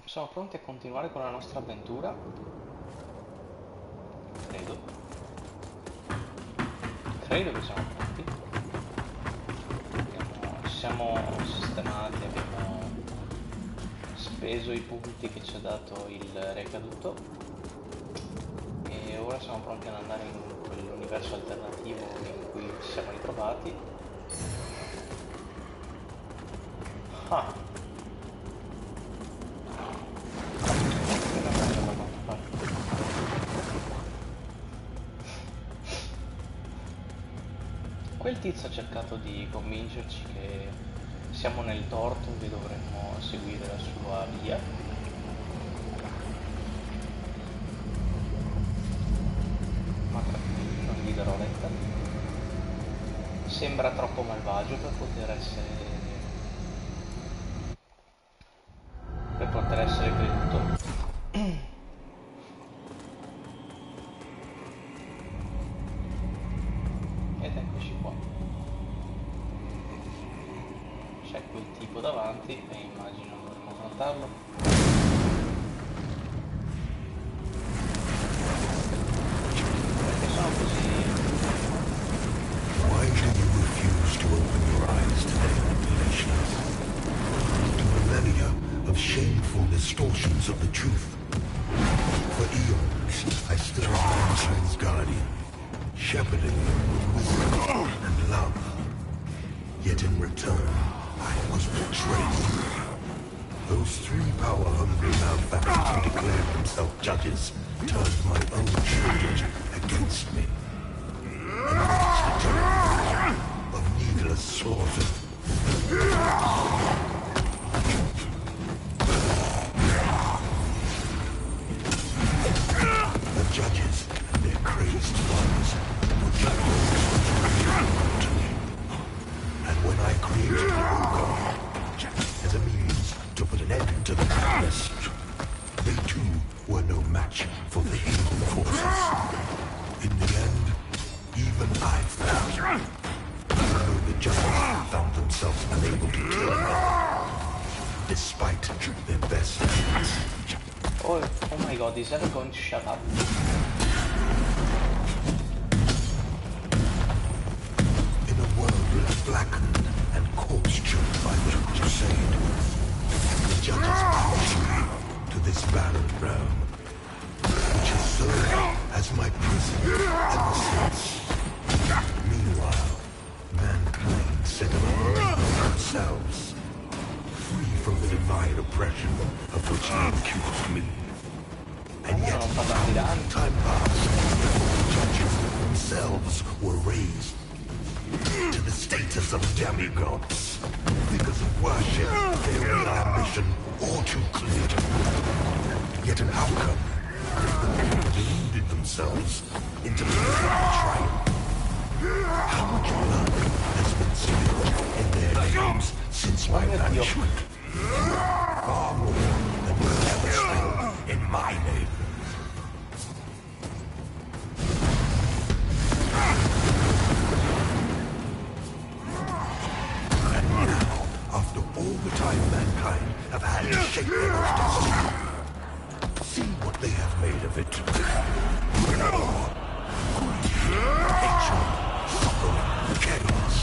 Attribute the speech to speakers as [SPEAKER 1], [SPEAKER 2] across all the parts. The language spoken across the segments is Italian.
[SPEAKER 1] Siamo pronti a continuare con la nostra avventura? Credo. Credo che siamo pronti. Ci siamo sistemati, abbiamo speso i punti che ci ha dato il recaduto e ora siamo pronti ad andare in quell'universo alternativo in cui ci siamo ritrovati. Ah! Quel tizio ha cercato di convincerci che siamo nel torto e che dovremmo seguire la sua via. Ma tranquilli, non gli darò retta. Sembra troppo malvagio per poter essere creduto. Ed eccoci qua. C'è quel tipo davanti e immagino dovremmo affrontarlo. Perché sono così...
[SPEAKER 2] Why do you refuse to open your eyes today, Galatians? After millennia of shameful distortions of the truth. For eons, I stood as mankind's guardian, shepherding them with wisdom and love. Yet in return, I was betrayed. Those three power-hungry malefactors who declared themselves judges turned my own children against me. And that's the terrible of needless slaughter. The judges and their crazed followers were judged to me. And when I created the Ogre as a means to put an end to the madness, they too were no match for the evil forces. In the end, even I fell. Though the judges found themselves unable to kill me, despite their best efforts.
[SPEAKER 1] Oh my god, is ever going to shut up?
[SPEAKER 2] In a world blackened and corpse-choked by the crusade, the judges banished me to this barren realm, which has served as my prison ever since. Meanwhile, mankind set among themselves, free from the divine oppression of which they accused me. And yet, time passed before the judges themselves were raised to the status of demigods because of worship, their real ambition, or too clear. Yet an outcome deluded themselves into the triumph. How much blood has been spilled in their names since my banishment? Far more than will ever spill in my name. And now, after all the time mankind have had to shape their own destiny, see what they have made of it. War, greed, hatred, suffering, chaos.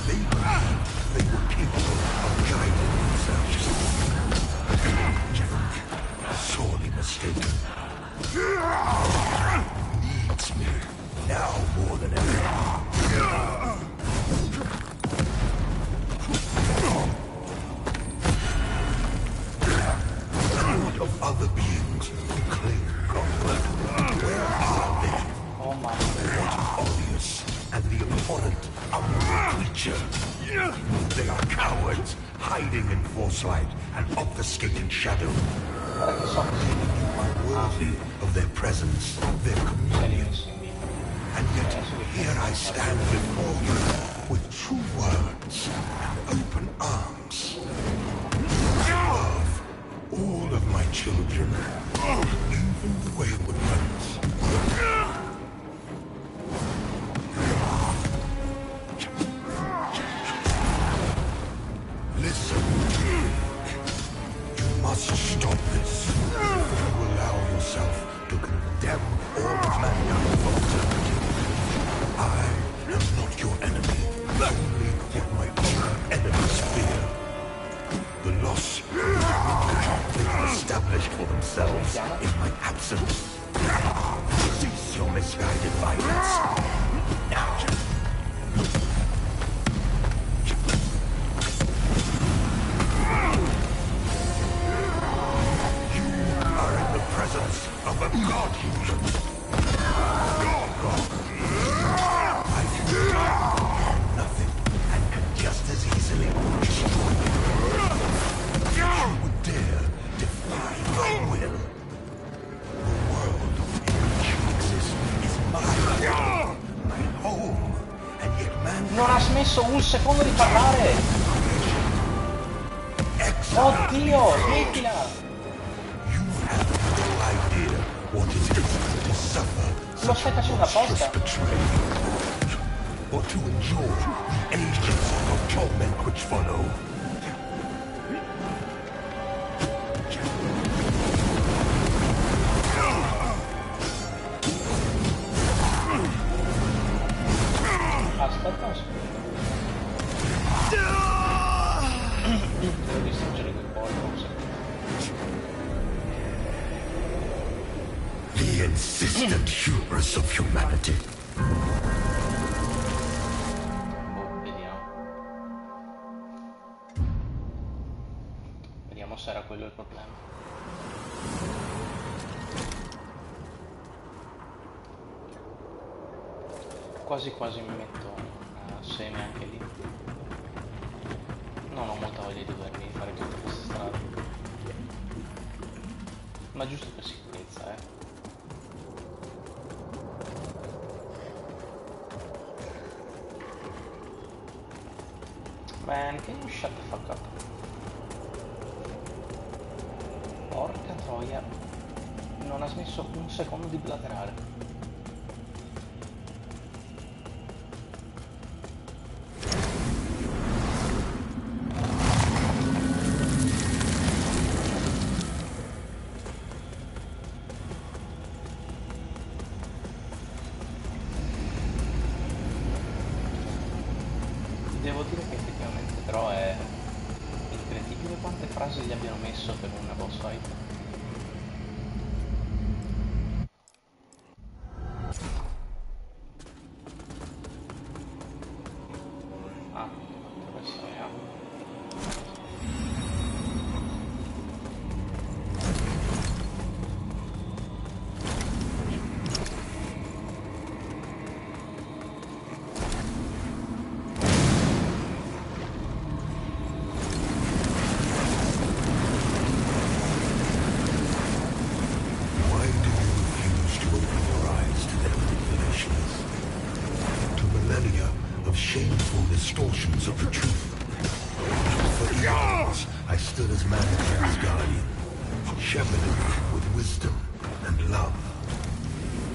[SPEAKER 2] They believed they were capable of guiding themselves. Sorely mistaken. Needs me now more than ever. Of other beings who claim God. Where are they?
[SPEAKER 1] Oh my
[SPEAKER 2] What odious and the abhorrent unknown creature? They are cowards, hiding in force light and obfuscating shadow.
[SPEAKER 1] guarda che so
[SPEAKER 2] Unworthy of their presence, their communion.
[SPEAKER 1] messo in vita.
[SPEAKER 2] And yet here I stand before you with true words and open arms. I love all of my children, even the wayward ones. Listen. You must stop this. Before you allow yourself to condemn all of mankind for eternity. I am not your enemy. Only what my own enemies fear. The loss they've established for themselves in my absence. Cease your misguided violence. Now. You are in the presence of a god human. Your god. I can nothing and can just as easily destroy you. You would dare defy my will. The world in which you exist is my home, and yet man
[SPEAKER 1] Non ha smesso un secondo di parlare! Oddio, smettila!
[SPEAKER 2] You have no idea what it is to suffer
[SPEAKER 1] Lo stai facendo apposta?
[SPEAKER 2] betrayal, or to endure the ages of torment which follow.
[SPEAKER 1] Aspetta un secondo. Devo distruggere quel pollo un secondo.
[SPEAKER 2] The insistent hubris of humanity.
[SPEAKER 1] Vediamo. Vediamo se era quello il problema. Quasi quasi mi metto una seme anche lì. Non ho molta voglia di dovermi fare tutte queste strade. Ma giusto per sicurezza, Man, can you shut the fuck up? Porca troia. Non ha smesso un secondo di blaterare. Devo dire che effettivamente però è incredibile quante frasi gli abbiano messo per una boss fight. Ah, dove siamo?
[SPEAKER 2] Why do you refuse to open your eyes to their manipulations? To millennia of shameful distortions of the truth. For eons, I stood as mankind's guardian, shepherding with wisdom and love.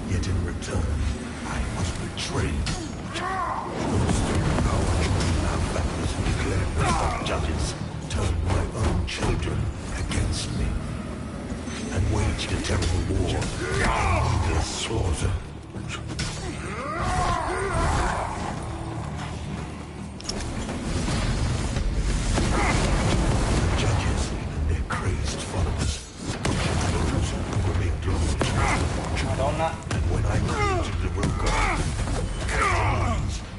[SPEAKER 2] Yet in return, I was betrayed. Those power-driven malefactors who declared themselves judges turned my own children against me and waged a terrible war of needless slaughter. The judges and their crazed followers, those who remained loyal to me.
[SPEAKER 1] Madonna.
[SPEAKER 2] And when I created the real God,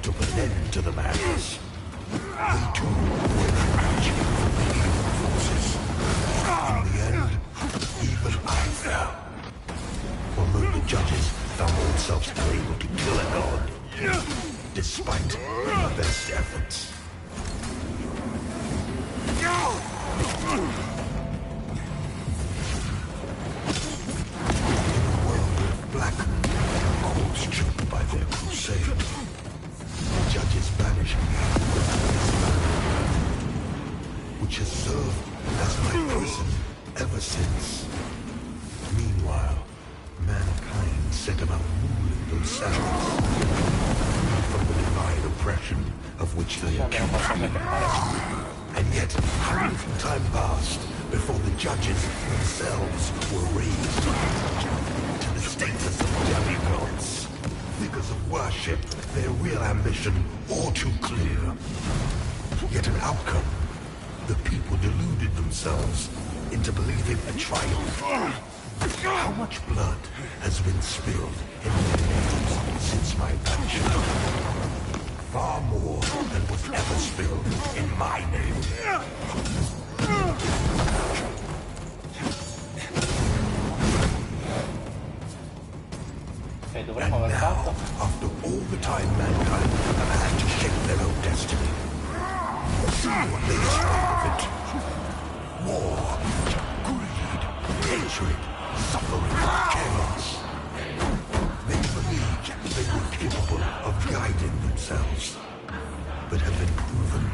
[SPEAKER 2] to put an end to the madness, they too were encouraged from the evil forces. In the end, even I fell. Although the judges found themselves unable to kill a god, despite my best efforts. Blackened and corpse-choked by their crusade. The judges banished me, which has served as my prison ever since. Meanwhile, mankind set about ruling themselves from the divine oppression of which they accused me. And yet, how little time passed before the judges themselves were raised to the status of demigods. Figures of worship, their real ambition all too clear. Yet an outcome, the people deluded themselves into believing a triumph. How much blood has been spilled in their names since my banishment? Far more than was ever spilled in my name.
[SPEAKER 1] E
[SPEAKER 2] And
[SPEAKER 1] dovremmo aver
[SPEAKER 2] now,
[SPEAKER 1] fatto.
[SPEAKER 2] after all the time mankind have had to shape their own destiny, see what they made of it. War, greed, hatred, suffering, chaos. They believed they were capable of guiding themselves, but have been proven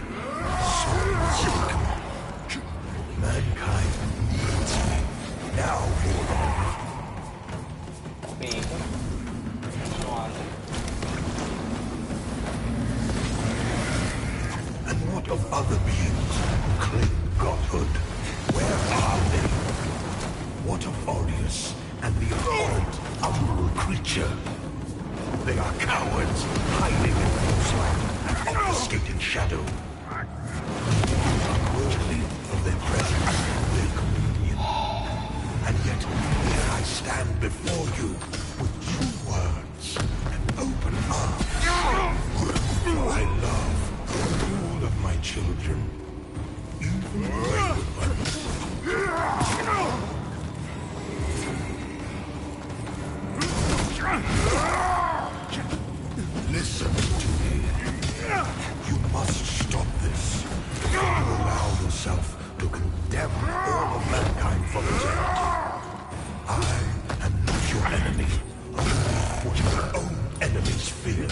[SPEAKER 2] so mistaken. Mankind needs me, now more than ever.
[SPEAKER 1] Finito. Sono altri.
[SPEAKER 2] And what of other beings who claim godhood? Where are they? What of Aureus and the abhorrent, umbral creature? They are cowards, hiding in false light and obfuscating shadow. Unworthy of their presence, their communion. And yet, here I stand before you with true words and open arms. I love all of my children, even the wayward ones. Listen to me. You must stop this. Don't allow yourself to condemn all of mankind for eternity. I am not your enemy. Only what your own enemies fear.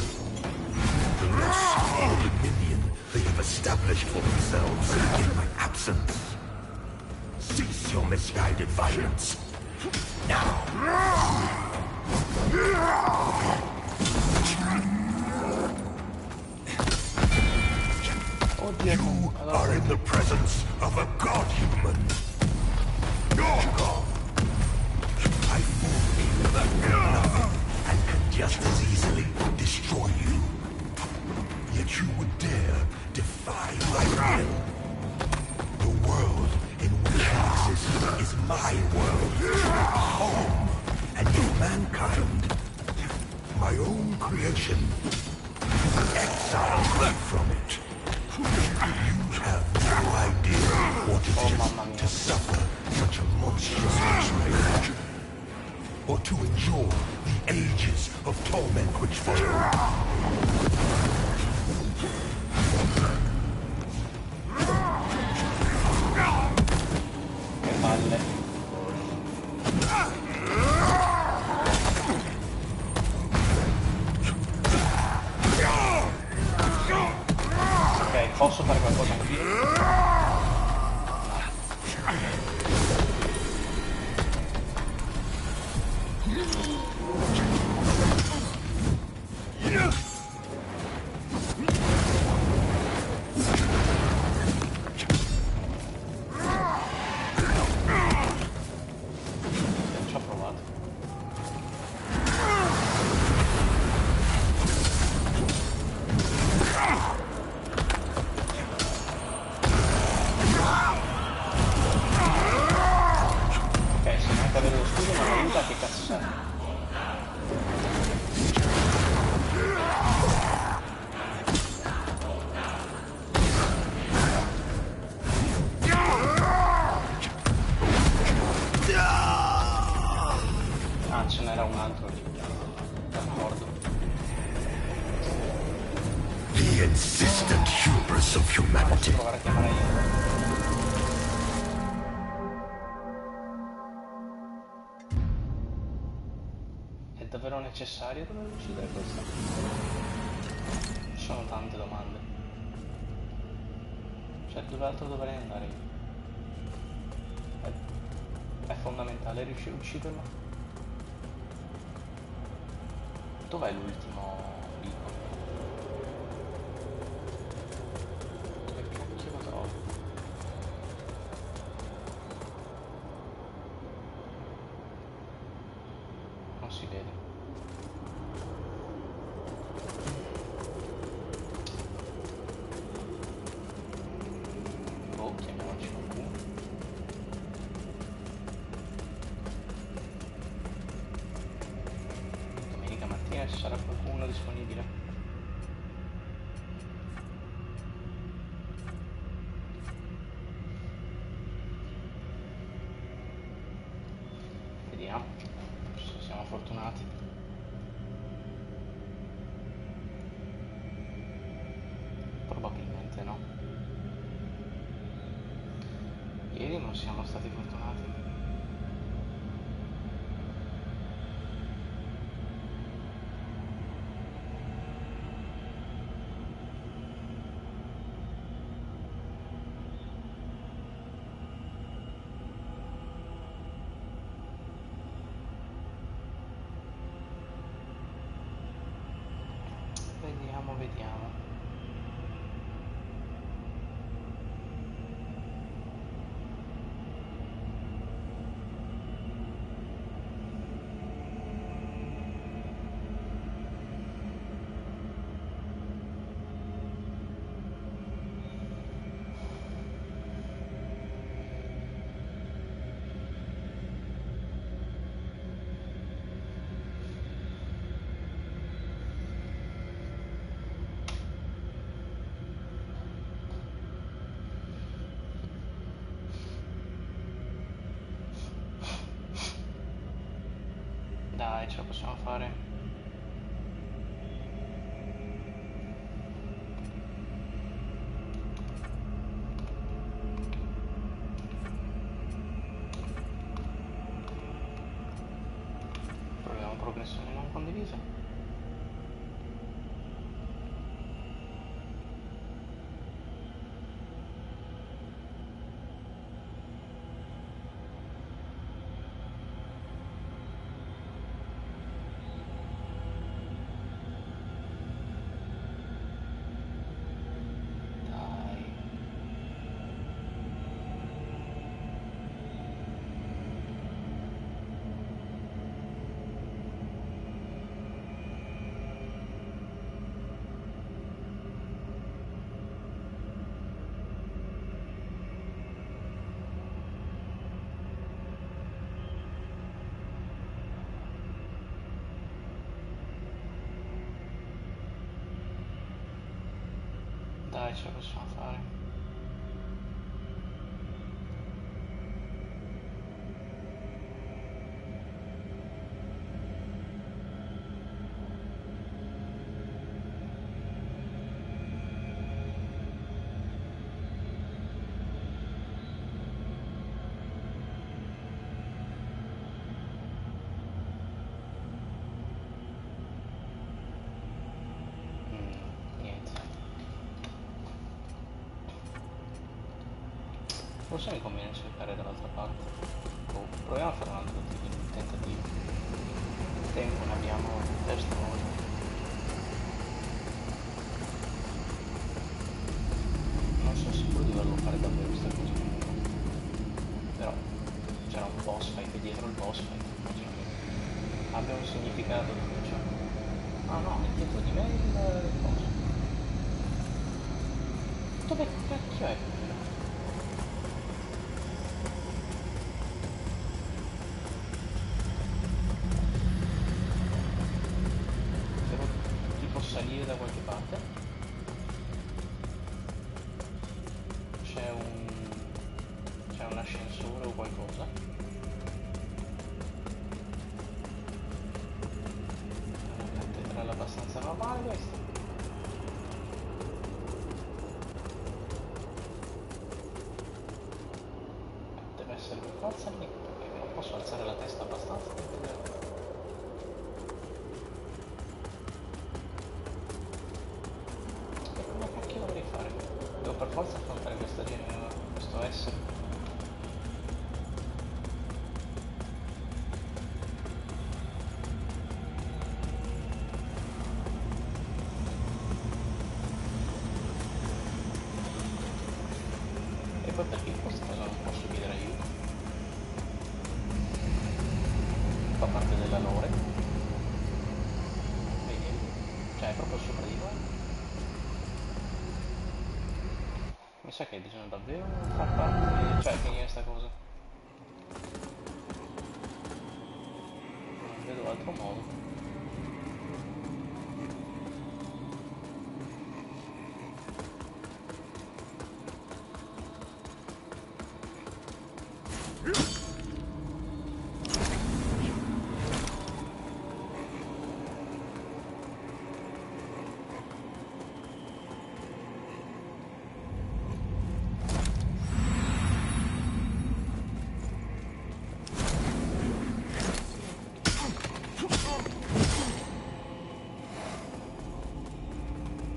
[SPEAKER 2] The loss of the dominion they have established for themselves in my absence. Cease your misguided violence. Now. You are in the presence of a god-human. Your god. I formed you from nothing and can just as easily destroy you. Yet you would dare defy my will. The world in which I exist is my world, home, and yet mankind, my own creation, exiled me from it. You have no idea what it is to suffer such a monstrous betrayal, or to endure the ages of torment which follow.
[SPEAKER 1] Che palle. Ok, posso fare qualcosa qui? Ci ho provato. Ok, se neanche avere lo scudo non aiuta, che cazzo serve? Ah, ce n'era un altro lì. D'accordo.
[SPEAKER 2] The insistent hubris of humanity.
[SPEAKER 1] Provare a chiamare io. È davvero necessario dover uccidere questo? Ci sono tante domande. Cioè, dove altro dovrei andare io? È fondamentale riuscire a ucciderlo? Dov'è l'ultimo icon? Dove cacchio lo trovo? piedi. Oh, chiamiamoci qualcuno. Domenica mattina ci sarà qualcuno disponibile? Vediamo se siamo fortunati. Probabilmente no. Ieri non siamo stati fortunati. Vediamo, vediamo. Dai, ce la possiamo fare. Proviamo progressioni non condivise. Dai. Dai, ce la possiamo fare. Niente. Forse mi conviene cercare dall'altra parte. Oh, proviamo a fare un altro tentativo. Tempo ne abbiamo testa nuova. Non sono sicuro di volerlo fare davvero questa cosa. Però c'era un boss fight e dietro il boss fight immagino che abbia un significato tutto ciò. Ah no, è dietro di me il coso. Dove cacchio è? Devo tipo salire da qualche parte? C'è un ascensore o qualcosa? È una cattedrale abbastanza normale questa. Deve essere per forza lì, perché non posso alzare la testa abbastanza per vederlo. E come cacchio dovrei fare? Devo per forza affrontare questo essere. E poi perché questa cosa non posso chiedere aiuto? Fa parte della lore. Mi sa che bisogna davvero far parte, cioè finire sta cosa. Non vedo altro modo.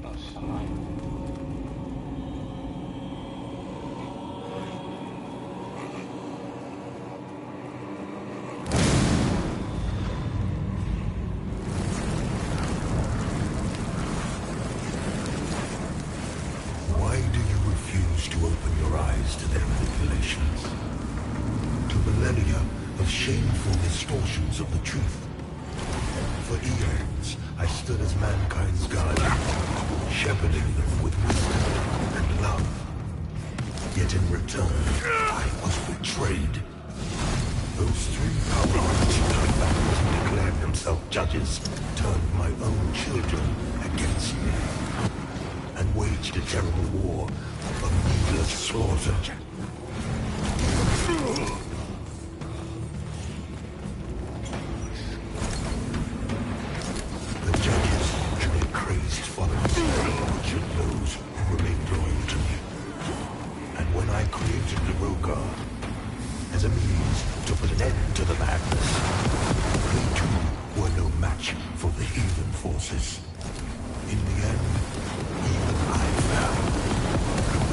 [SPEAKER 1] Non si sa mai.
[SPEAKER 2] Why do you refuse to open your eyes to their manipulations? To millennia of shameful distortions of the truth. For eons, I stood as mankind's guardian, shepherding them with wisdom and love. Yet in return, I was betrayed. Those three powerful children who declared themselves judges turned my own children against me and waged a terrible war of needless slaughter. The judges and their crazed followers butchered those who remained loyal to me. And when I created the Rogar as a means to put an end to the madness, they too were no match for the heathen forces. In the end, even I fell.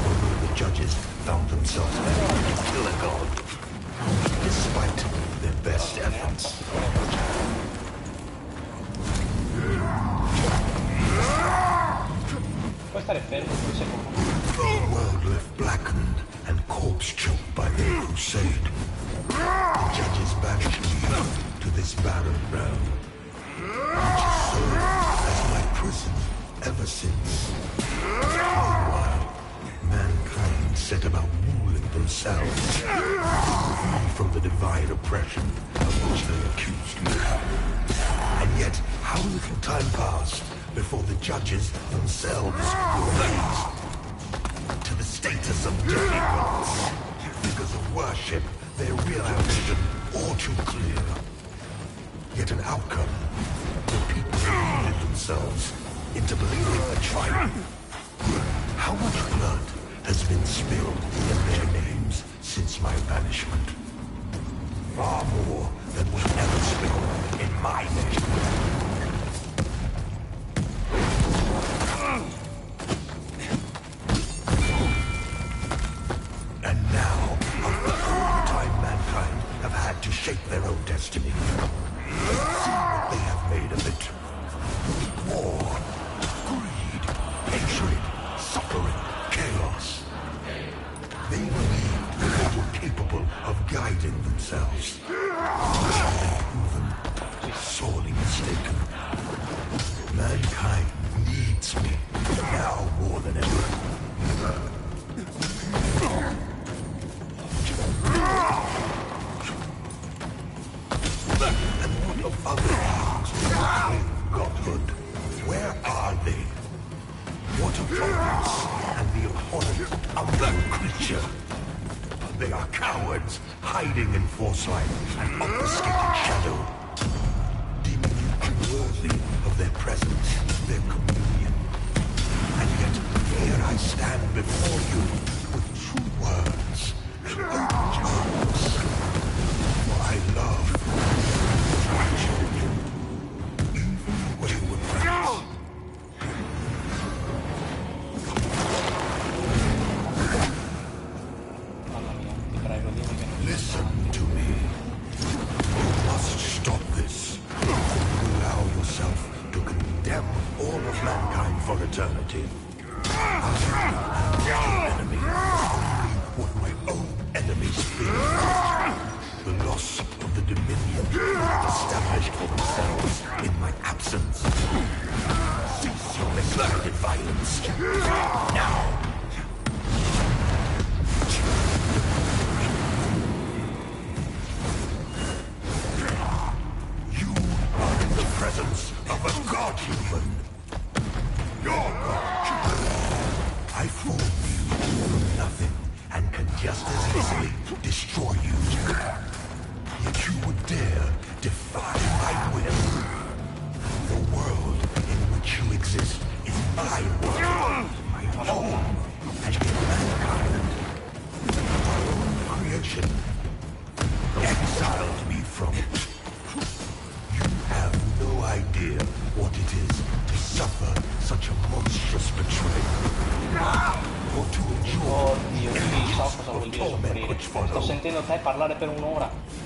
[SPEAKER 2] Although the judges found themselves able to kill a god, despite their best efforts.
[SPEAKER 1] Puoi stare fermo per un secondo?
[SPEAKER 2] The world left blackened and corpse-choked by their crusade. The judges banished me to this barren realm, which has served as my prison ever since. Meanwhile, mankind set about ruling themselves, free from the divine oppression of which they accused me. And yet, how little time passed before the judges themselves were raised to the status of demigods. Because of worship, their real ambition all too clear. Yet an outcome, the people deluded themselves into believing a triumph. How much blood has been spilled in their names since my banishment? Far more than was ever spilled in my name. And now, after all the time mankind have had to shape their own destiny, see what they have made of it. War, greed, hatred, suffering, chaos. They believed they were capable of guiding themselves. Have been proven sorely mistaken. Mankind needs me now more than ever. And what of other beings who claim godhood? Where are they? What of Providence and the abhorrent unknown creature? They are cowards, hiding in foresight and obfuscated shadow, deeming you unworthy of their presence, their communion. And yet, here I stand before you with true words and open arms. For I love my children, even the wayward friends.
[SPEAKER 1] Mamma mia, ti prego, dimmi che non
[SPEAKER 2] Listen to me. You must stop this. Allow yourself to condemn all of mankind for eternity. I am your enemy. Only what my own enemies fear. The loss of the dominion they have established for themselves in my absence. Cease your neglect. violence. Now! You are in the presence of a god human. Your god. I formed you from nothing and can just as easily destroy you. Yet you would dare defy my will. The world in which you exist is my world, my home, and in mankind, my own creation, exiled me from it. You have no idea what it is to suffer such a monstrous betrayal. Or to endure
[SPEAKER 1] Oddio, sì, so cosa vuol dire soffrire. Sto sentendo te parlare per un'ora.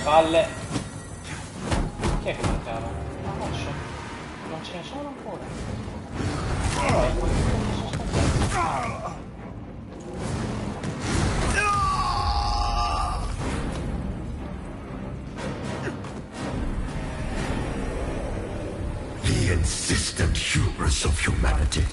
[SPEAKER 1] Palle. Chi è che mancava? Ah, non ce ne sono ancora.
[SPEAKER 2] The insistent hubris of humanity.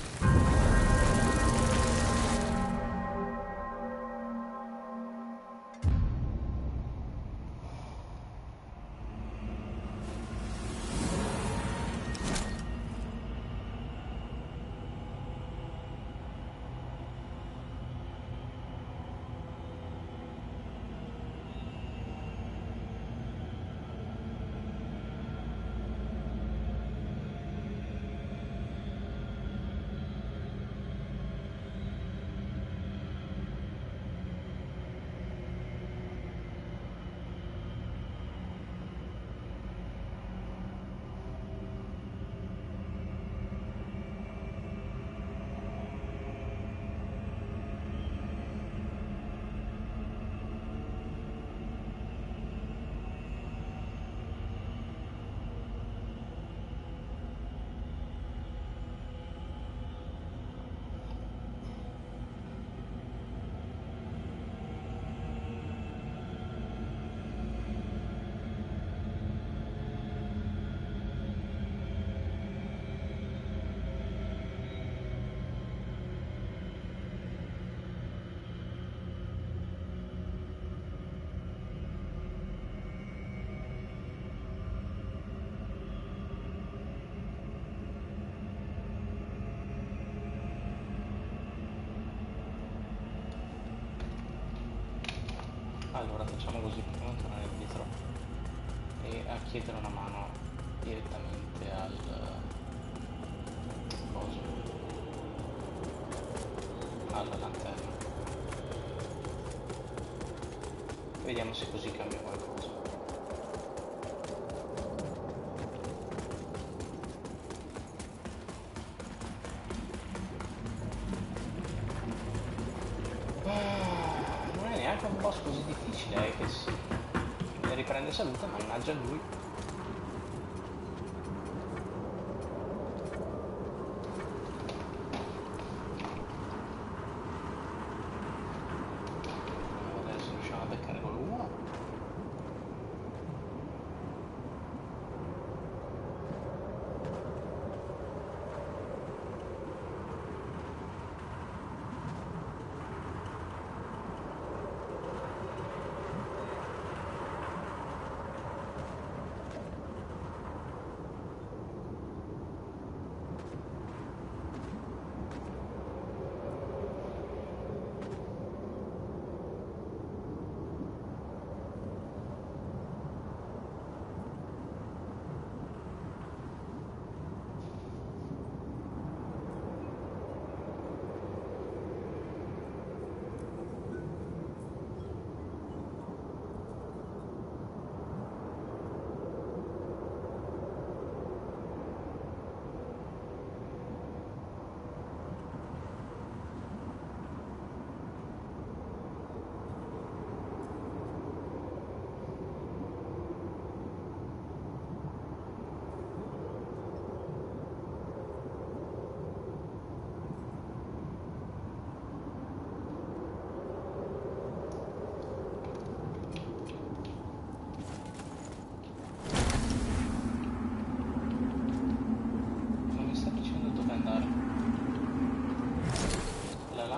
[SPEAKER 1] Allora facciamo così, proviamo a tornare indietro e a chiedere una mano direttamente al coso, alla lanterna. Vediamo se così cambia qualcosa. Neanche un boss così difficile che si riprende salute, mannaggia lui. Adesso riusciamo a beccare con l'uno.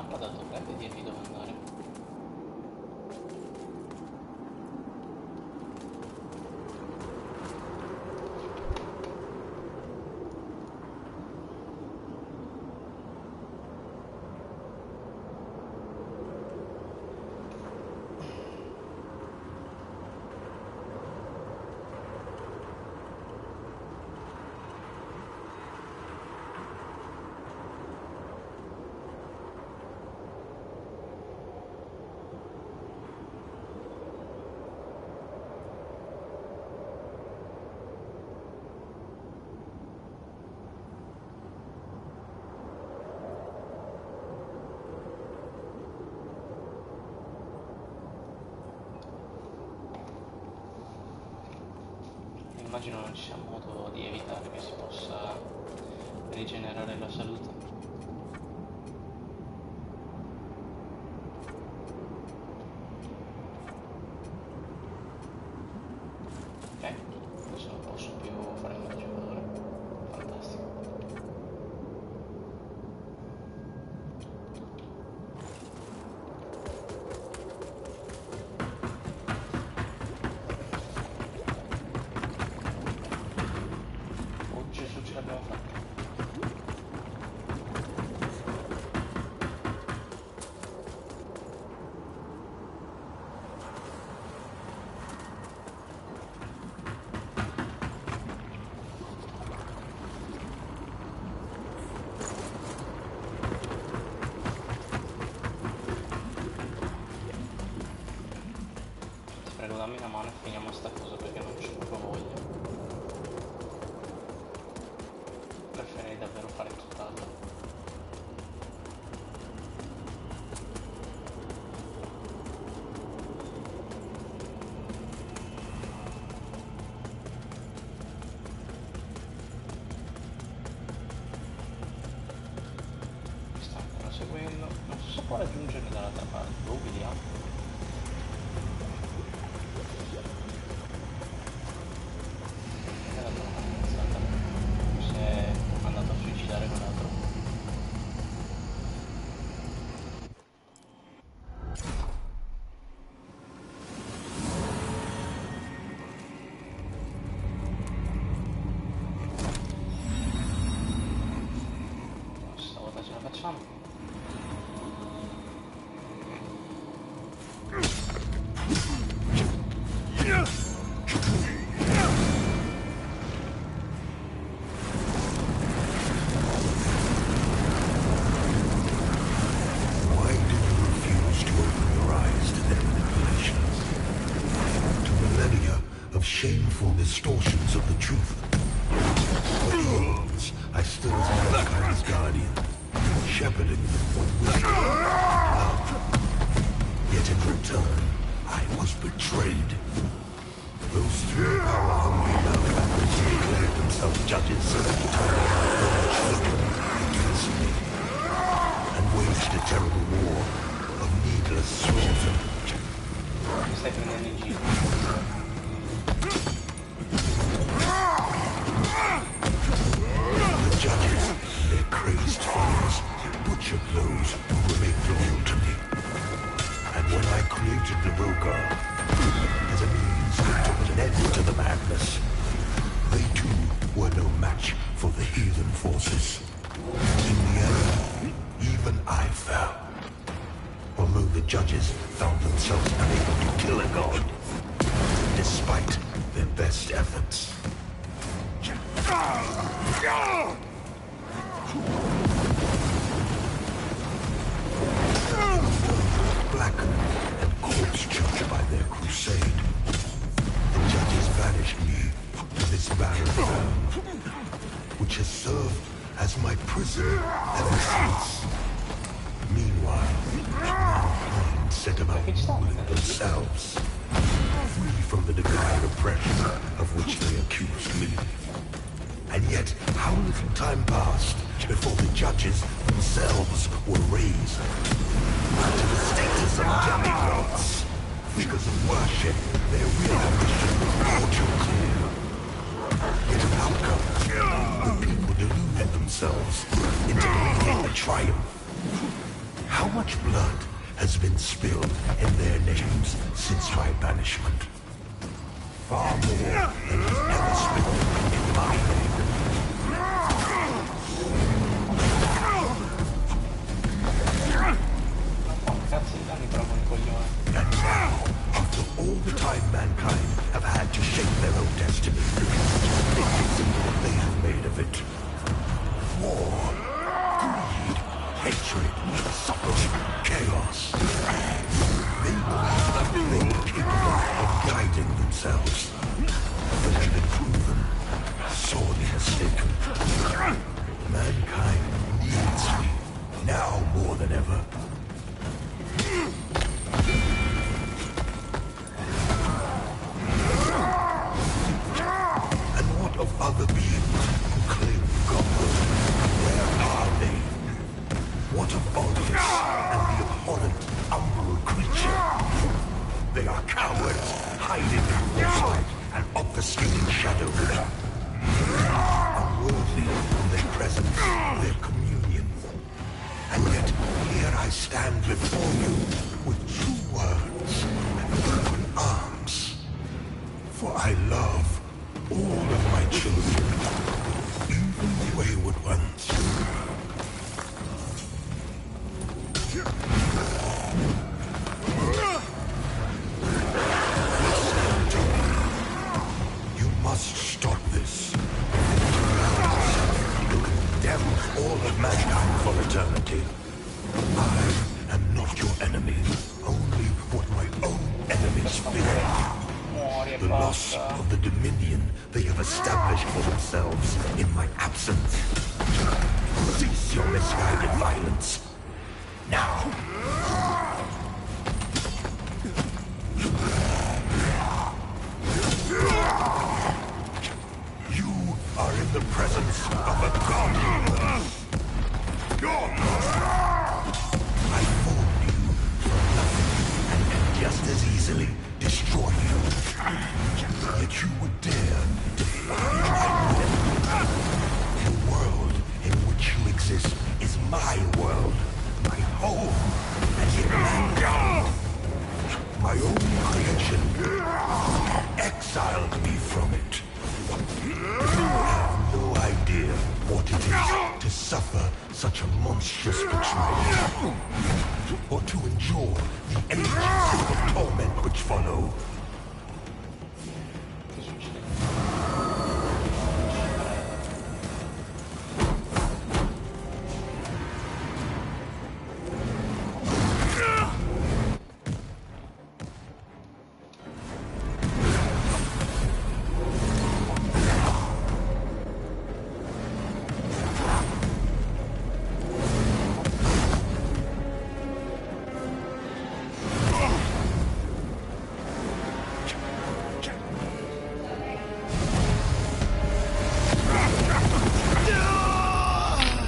[SPEAKER 1] mappa dovrebbe dirvi dove andare. Immagino non ci sia modo di evitare che si possa rigenerare la salute. Ok, adesso non posso più fare il giocatore. Fantastico. Oh Gesù, ce l'abbiamo fatta. Ti prego, dammi una mano e finiamo sta cosa perché non c'ho proprio voglia. Preferirei davvero fare tutt'altro. Mi sta ancora seguendo. Non so se può raggiungere dall'altra parte. Vediamo. È la tua cazzata. Si è andato a suicidare quell'altro. Stavolta ce la facciamo.
[SPEAKER 2] Why do you refuse to open your eyes to their manipulations? To millennia of shameful distortions of the truth? For eons, I stood as mankind's guardian, shepherding them with wisdom and love. Yet in return, I was betrayed. Those three power-hungry malefactors declared themselves judges, turned my own children against me, and waged a terrible war of needless slaughter.
[SPEAKER 1] Mi stai prendendo in giro.
[SPEAKER 2] The judges and their crazed followers butchered those who remained loyal to me. And when I created the Rogar as a means that put an end to the madness, they too were no match for the heathen forces. In the end, even I fell. Although the judges found themselves unable to kill a god, despite their best efforts. Blackened and corpse-choked by their crusade, the judges banished me to this barren realm, which has served as my prison ever since. Meanwhile, mankind set about ruling themselves, free from the divine oppression of which they accused me. And yet, how little time passed before the judges themselves were raised to the status of demigods. Because of worship, their real ambition was too clear. Yet an outcome, the people deluded themselves into believing a triumph. How much blood has been spilled in their names since my banishment? Far more than has ever spilled in my name.
[SPEAKER 1] Cazzo di danni provo il coglione.
[SPEAKER 2] And now, after all the time mankind have had to shape their own destiny, this is what they have made of it. War, greed, hatred, suffering, chaos. They believe that they were capable of guiding themselves. But have been proven sorely mistaken. Mankind needs me, now more than ever. And what of other beings who claim godhood? Where are they? What of Orpheus and the abhorrent umbral creature? They are cowards, hiding in falsehood and obfuscating shadows. Unworthy of their presence, their communion. And yet, here I stand before you with true words and open arms. For I love all of my children, even the wayward ones. You must stop this. You condemn all of mankind for eternity. I am not your enemy, only what my own enemies fear. The loss of the dominion they have established for themselves in my absence. Cease your misguided violence. Now! You are in the presence of a god. I formed you from nothing and can just as easily destroy you. Yet you would dare defy my will. The world in which you exist is my world, my home, and yet mankind, my own creation, exiled me from it. You have no idea what it is to suffer such a monstrous betrayal, or to endure the ages of torment which follow.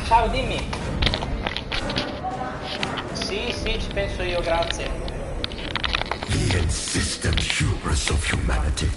[SPEAKER 1] Ciao, dimmi. Sì, ci penso io, grazie.
[SPEAKER 2] The insistent hubris of humanity.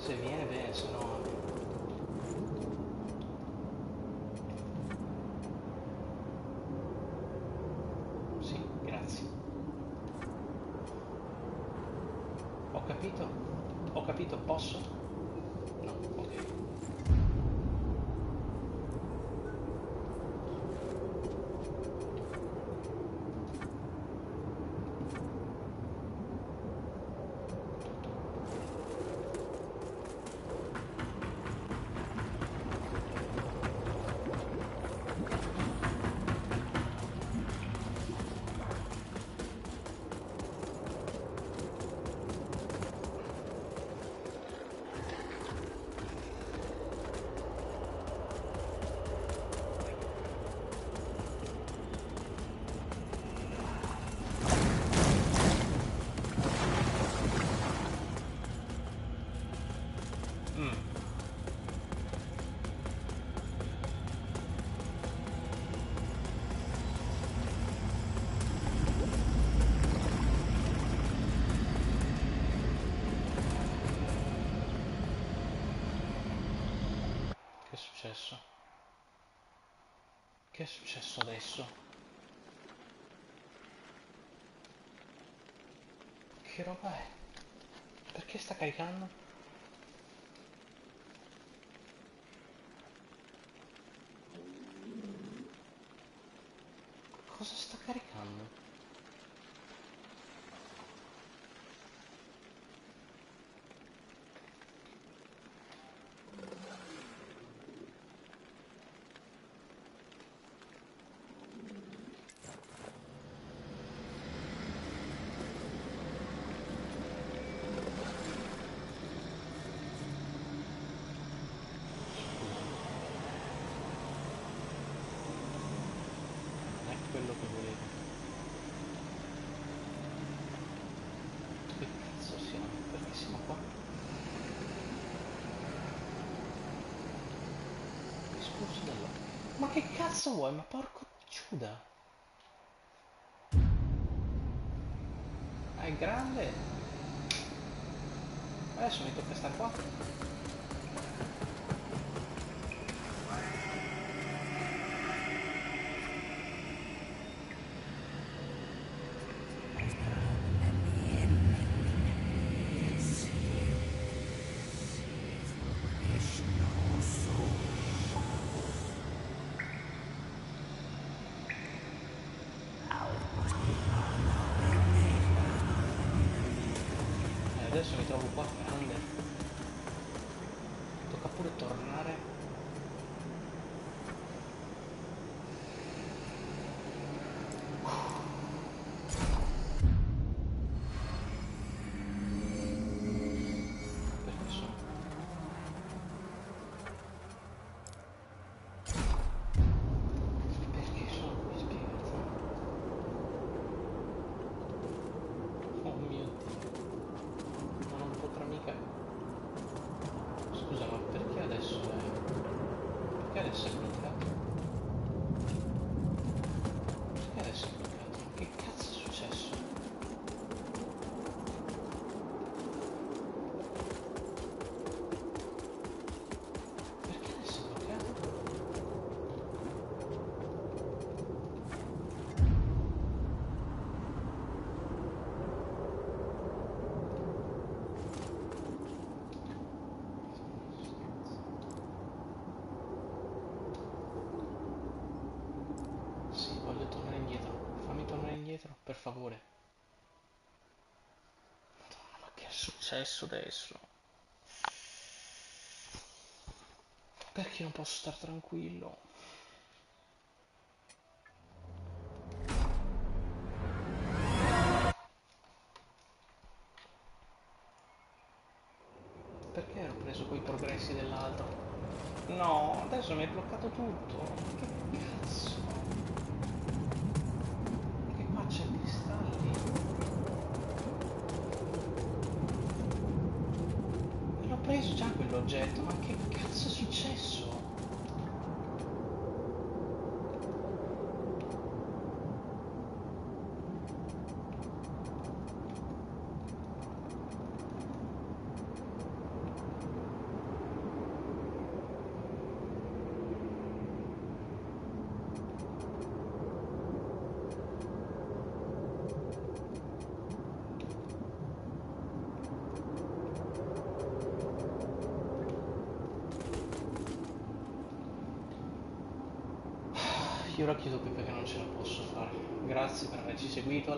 [SPEAKER 1] Se viene bene, se no... Sì, grazie. Ho capito, posso? No, ok. Mm. Che è successo? Che è successo adesso? Che roba è? Perché sta caricando? Cosa sta caricando? È quello che volevo. Che cazzo siamo? Perché siamo qua? Espulso da là. Ma che cazzo vuoi? Ma porco Giuda! Ah, è grande? Adesso mi tocca sta qua. E adesso mi trovo qua grande. Tocca pure tornare. Perché sono? Perché sono qui? Spiegati. Oh mio Dio. Ma non potrà mica... Scusa, ma perché adesso è... Perché adesso è bloccato? Perché adesso è bloccato? Ma che cazzo è successo? Perché adesso è bloccato? Sì, voglio tornare indietro. Fammi tornare indietro, per favore. Madonna, ma che è successo adesso? Perché non posso star tranquillo? Perché ero preso coi progressi dell'altro? No, adesso mi hai bloccato tutto. Che cazzo? Che qua c'è cristalli. Me l'ho preso già quell'oggetto, ma che cazzo è successo? ora chiudo qui perché non ce la posso fare. Grazie per averci seguito.